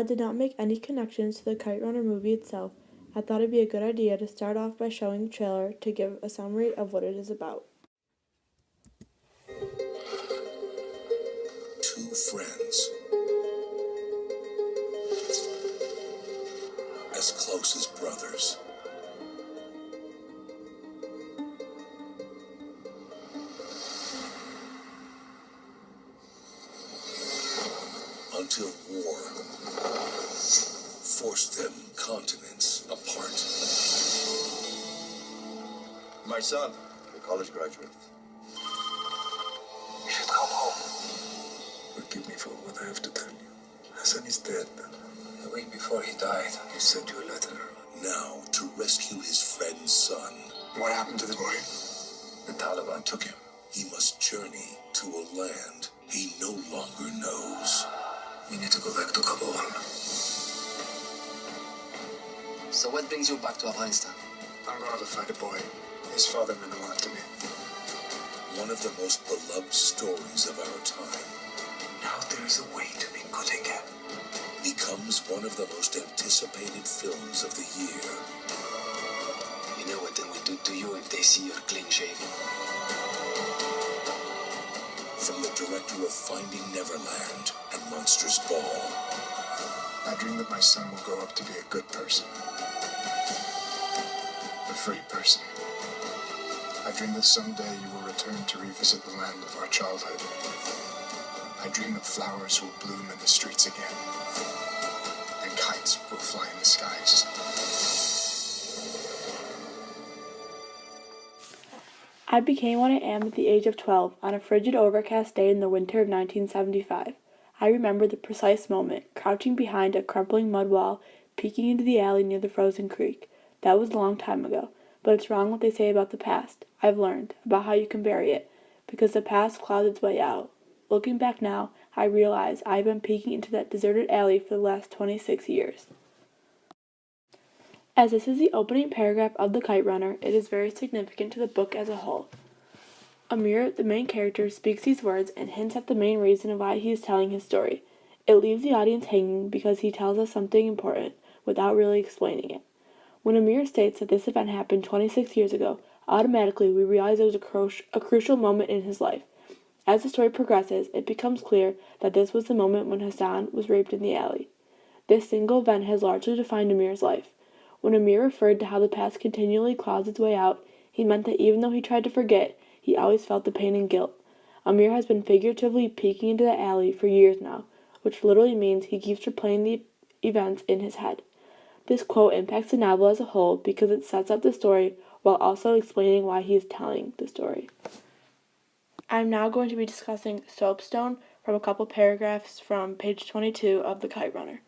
I did not make any connections to the Kite Runner movie itself, I thought it'd be a good idea to start off by showing the trailer to give a summary of what it is about. Two friends, as close as brothers. Until war forced them continents apart. My son, a college graduate. You should come home. Forgive me for what I have to tell you. Hassan is dead. The week before he died, He sent you a letter. Now to rescue his friend's son, what happened to the boy? The Taliban took him. he must journey to a land he no longer knows. We need to go back to Kabul. So what brings you back to Afghanistan? I'm going to find a boy. His father meant a lot to me. One of the most beloved stories of our time Now there is a way to be good again. becomes one of the most anticipated films of the year. You know what they will do to you if they see you're clean shaven. From the director of Finding Neverland and Monsters Ball, I dream that my son will grow up to be a good person. A free person. I dream that someday you will return to revisit the land of our childhood. I dream that flowers will bloom in the streets again. And kites will fly in the skies. I became what I am at the age of 12 on a frigid, overcast day in the winter of 1975. I remember the precise moment, crouching behind a crumbling mud wall, peeking into the alley near the frozen creek. That was a long time ago, but it's wrong what they say about the past. I've learned about how you can bury it, because the past clouds its way out. Looking back now, I realize I've been peeking into that deserted alley for the last 26 years. As this is the opening paragraph of The Kite Runner, it is very significant to the book as a whole. Amir, the main character, speaks these words and hints at the main reason why he is telling his story. It leaves the audience hanging because he tells us something important without really explaining it. When Amir states that this event happened 26 years ago, automatically we realize it was a crucial moment in his life. As the story progresses, it becomes clear that this was the moment when Hassan was raped in the alley. This single event has largely defined Amir's life. When Amir referred to how the past continually claws its way out, he meant that even though he tried to forget, he always felt the pain and guilt. Amir has been figuratively peeking into the alley for years now, which literally means he keeps replaying the events in his head. This quote impacts the novel as a whole because it sets up the story while also explaining why he is telling the story. I'm now going to be discussing Soapstone from a couple paragraphs from page 22 of The Kite Runner.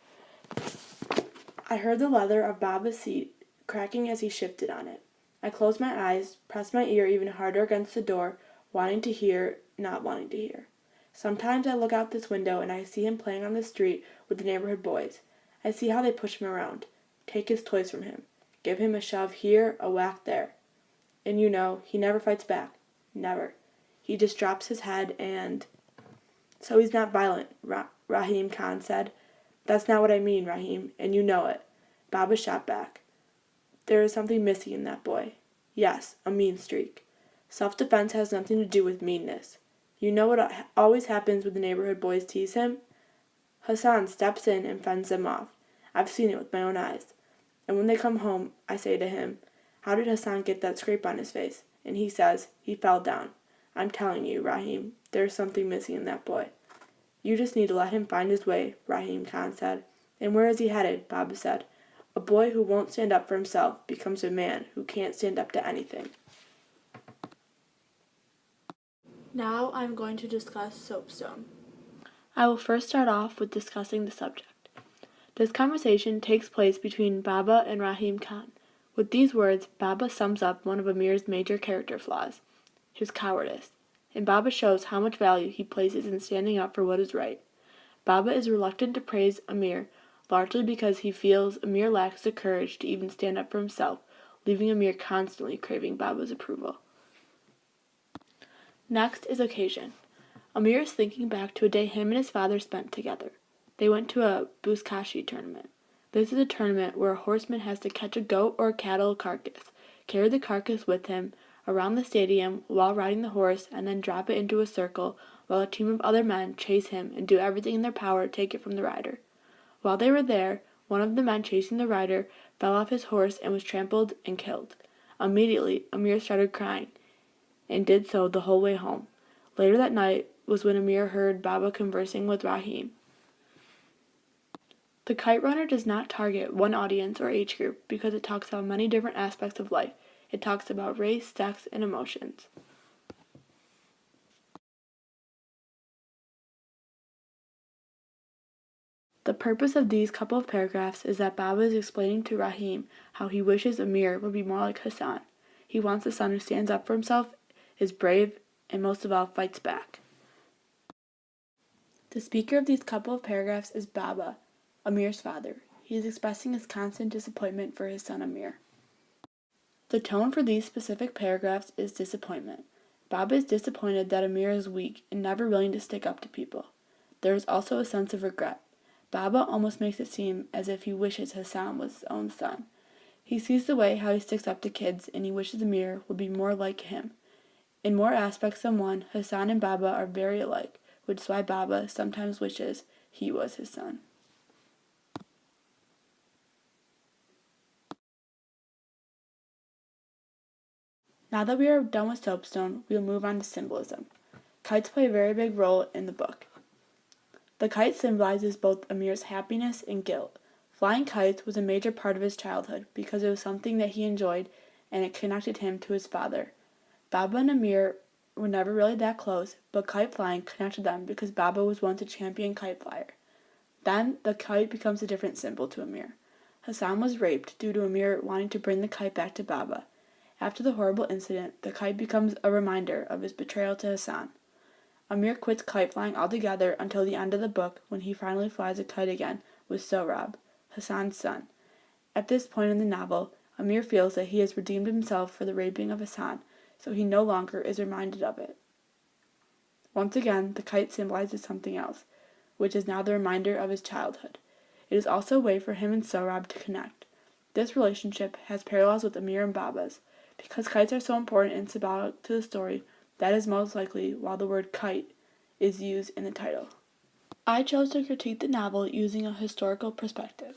I heard the leather of Baba's seat cracking as he shifted on it. I closed my eyes, pressed my ear even harder against the door, wanting to hear, not wanting to hear. Sometimes I look out this window and I see him playing on the street with the neighborhood boys. I see how they push him around, take his toys from him, give him a shove here, a whack there. And you know, he never fights back. Never. He just drops his head and... So he's not violent, Rahim Khan said. That's not what I mean, Rahim, and you know it. Baba shot back. There is something missing in that boy. Yes, a mean streak. Self-defense has nothing to do with meanness. You know what always happens when the neighborhood boys tease him? Hassan steps in and fends them off. I've seen it with my own eyes. And when they come home, I say to him, "How did Hassan get that scrape on his face?" And he says, "He fell down." I'm telling you, Rahim, there's something missing in that boy. You just need to let him find his way, Rahim Khan said. And where is he headed? Baba said. A boy who won't stand up for himself becomes a man who can't stand up to anything. Now I'm going to discuss Soapstone. I will first start off with discussing the subject. This conversation takes place between Baba and Rahim Khan. With these words, Baba sums up one of Amir's major character flaws, his cowardice. And Baba shows how much value he places in standing up for what is right. Baba is reluctant to praise Amir, largely because he feels Amir lacks the courage to even stand up for himself, leaving Amir constantly craving Baba's approval. Next is occasion. Amir is thinking back to a day him and his father spent together. They went to a buzkashi tournament. This is a tournament where a horseman has to catch a goat or a cattle carcass, carry the carcass with him around the stadium while riding the horse, and then drop it into a circle while a team of other men chase him and do everything in their power to take it from the rider. While they were there, one of the men chasing the rider fell off his horse and was trampled and killed. Immediately, Amir started crying, and did so the whole way home. Later that night was when Amir heard Baba conversing with Rahim. The Kite Runner does not target one audience or age group because it talks about many different aspects of life. It talks about race, sex, and emotions. The purpose of these couple of paragraphs is that Baba is explaining to Rahim how he wishes Amir would be more like Hassan. He wants a son who stands up for himself, is brave, and most of all fights back. The speaker of these couple of paragraphs is Baba, Amir's father. He is expressing his constant disappointment for his son Amir. The tone for these specific paragraphs is disappointment. Baba is disappointed that Amir is weak and never willing to stick up to people. There is also a sense of regret. Baba almost makes it seem as if he wishes Hassan was his own son. He sees the way how he sticks up to kids, and he wishes Amir would be more like him. In more aspects than one, Hassan and Baba are very alike, which is why Baba sometimes wishes he was his son. Now that we are done with soapstone, we will move on to symbolism. Kites play a very big role in the book. The kite symbolizes both Amir's happiness and guilt. Flying kites was a major part of his childhood because it was something that he enjoyed and it connected him to his father. Baba and Amir were never really that close, but kite flying connected them because Baba was once a champion kite flyer. Then the kite becomes a different symbol to Amir. Hassan was raped due to Amir wanting to bring the kite back to Baba. After the horrible incident, the kite becomes a reminder of his betrayal to Hassan. Amir quits kite flying altogether until the end of the book when he finally flies a kite again with Sohrab, Hassan's son. At this point in the novel, Amir feels that he has redeemed himself for the raping of Hassan, so he no longer is reminded of it. Once again, the kite symbolizes something else, which is now the reminder of his childhood. It is also a way for him and Sohrab to connect. This relationship has parallels with Amir and Baba's. Because kites are so important and symbolic to the story, that is most likely why the word kite is used in the title. I chose to critique the novel using a historical perspective.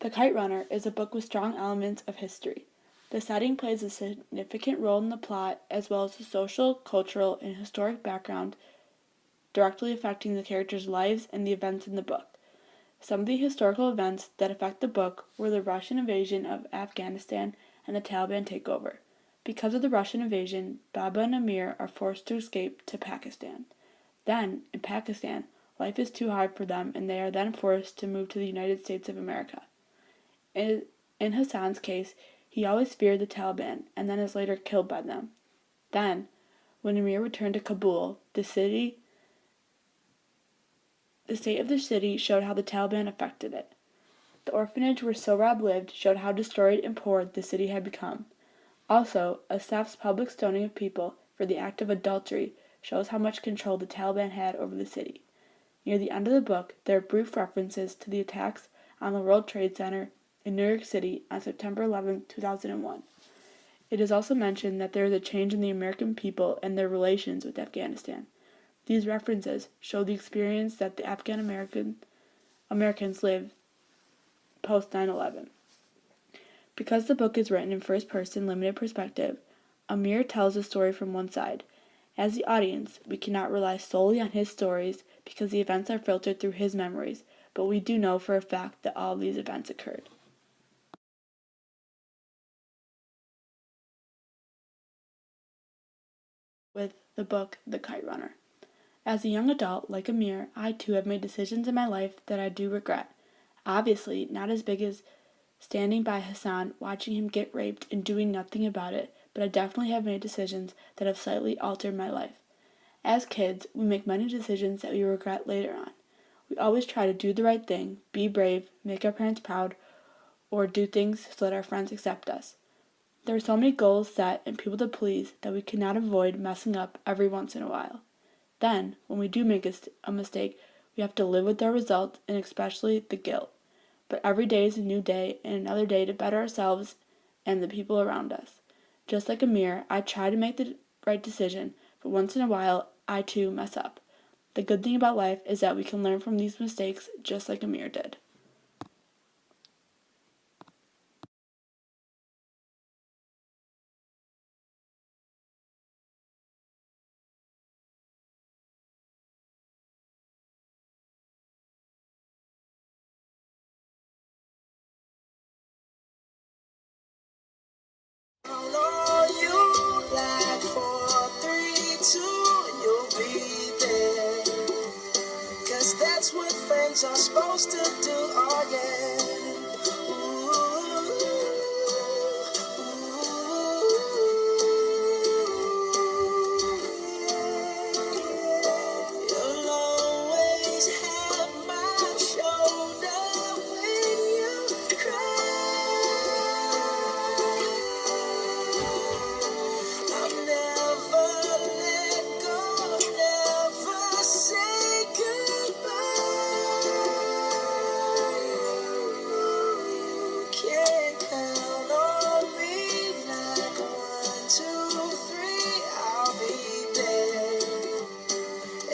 The Kite Runner is a book with strong elements of history. The setting plays a significant role in the plot, as well as the social, cultural, and historic background directly affecting the characters' lives and the events in the book. Some of the historical events that affect the book were the Russian invasion of Afghanistan and the Taliban takeover. Because of the Russian invasion, Baba and Amir are forced to escape to Pakistan. Then, in Pakistan, life is too hard for them and they are then forced to move to the United States of America. In Hassan's case, he always feared the Taliban and then is later killed by them. Then, when Amir returned to Kabul, the state of the city showed how the Taliban affected it. The orphanage where Sohrab lived showed how destroyed and poor the city had become. Also, Asaf's public stoning of people for the act of adultery shows how much control the Taliban had over the city. Near the end of the book, there are brief references to the attacks on the World Trade Center in New York City on September 11, 2001. It is also mentioned that there is a change in the American people and their relations with Afghanistan. These references show the experience that the Afghan Americans lived post 9/11. Because the book is written in first-person limited perspective, Amir tells the story from one side. As the audience, we cannot rely solely on his stories because the events are filtered through his memories, but we do know for a fact that all of these events occurred. With the book The Kite Runner. As a young adult, like Amir, I too have made decisions in my life that I do regret. Obviously, not as big as standing by Hassan, watching him get raped, and doing nothing about it, but I definitely have made decisions that have slightly altered my life. As kids, we make many decisions that we regret later on. We always try to do the right thing, be brave, make our parents proud, or do things so that our friends accept us. There are so many goals set and people to please that we cannot avoid messing up every once in a while. Then, when we do make a mistake, We have to live with our results and especially the guilt. But every day is a new day and another day to better ourselves and the people around us. Just like Amir, I try to make the right decision, but once in a while, I too mess up. The good thing about life is that we can learn from these mistakes just like Amir did. That's what friends are supposed to do, oh yeah. You'll always have my shoulder when you cry. I'll never let go, never say goodbye. You can count on me like 1, 2, 3, I'll be there.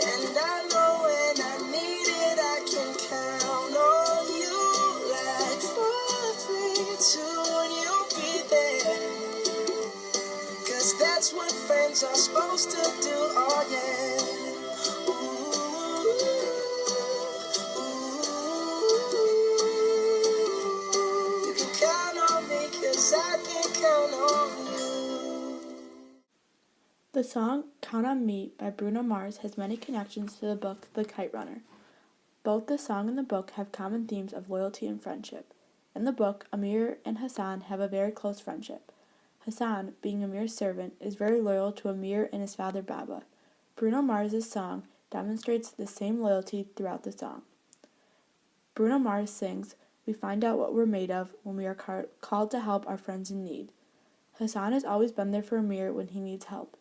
And I know when I need it, I can count on you like 4, 3, 2, and you'll be there. 'Cause that's what friends are supposed to do, oh yeah. Ooh, you can count on me 'cause I can count on you. The song Count on Me by Bruno Mars has many connections to the book The Kite Runner. Both the song and the book have common themes of loyalty and friendship. In the book, Amir and Hassan have a very close friendship. Hassan, being Amir's servant, is very loyal to Amir and his father Baba. Bruno Mars' song demonstrates the same loyalty throughout the song. Bruno Mars sings, "We find out what we're made of when we are called to help our friends in need." Hassan has always been there for Amir when he needs help.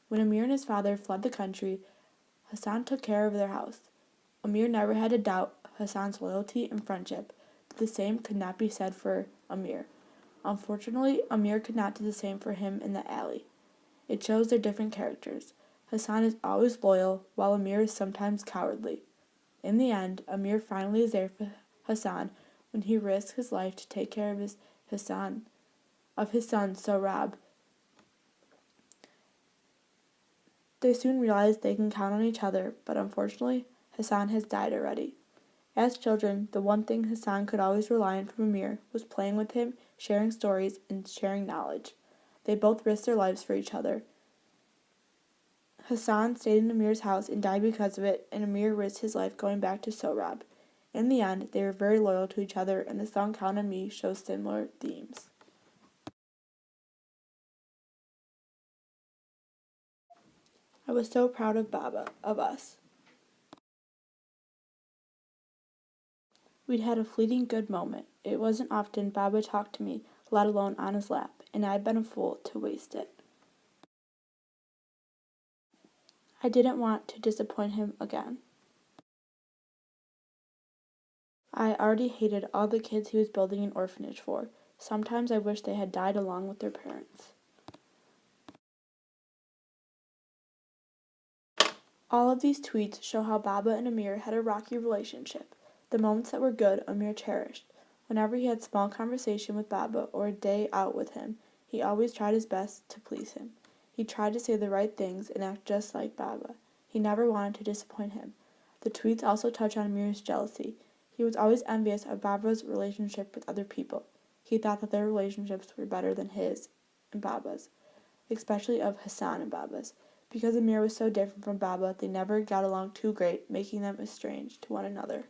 When Amir and his father fled the country, Hassan took care of their house. Amir never had to doubt Hassan's loyalty and friendship, but the same could not be said for Amir. Unfortunately, Amir could not do the same for him in the alley. It shows their different characters. Hassan is always loyal, while Amir is sometimes cowardly. In the end, Amir finally is there for Hassan when he risks his life to take care of his son, Sohrab. They soon realize they can count on each other, but unfortunately, Hassan has died already. As children, the one thing Hassan could always rely on from Amir was playing with him, sharing stories, and sharing knowledge. They both risked their lives for each other. Hassan stayed in Amir's house and died because of it, and Amir risked his life going back to Sohrab. In the end, they were very loyal to each other, and the song Count on Me shows similar themes. I was so proud of Baba, of us. We'd had a fleeting good moment. It wasn't often Baba talked to me, let alone on his lap, and I'd been a fool to waste it. I didn't want to disappoint him again. I already hated all the kids he was building an orphanage for. Sometimes I wish they had died along with their parents. All of these tweets show how Baba and Amir had a rocky relationship. The moments that were good, Amir cherished. Whenever he had small conversation with Baba or a day out with him, he always tried his best to please him. He tried to say the right things and act just like Baba. He never wanted to disappoint him. The tweets also touch on Amir's jealousy. He was always envious of Baba's relationship with other people. He thought that their relationships were better than his and Baba's, especially of Hassan and Baba's. Because Amir was so different from Baba, they never got along too great, making them estranged to one another.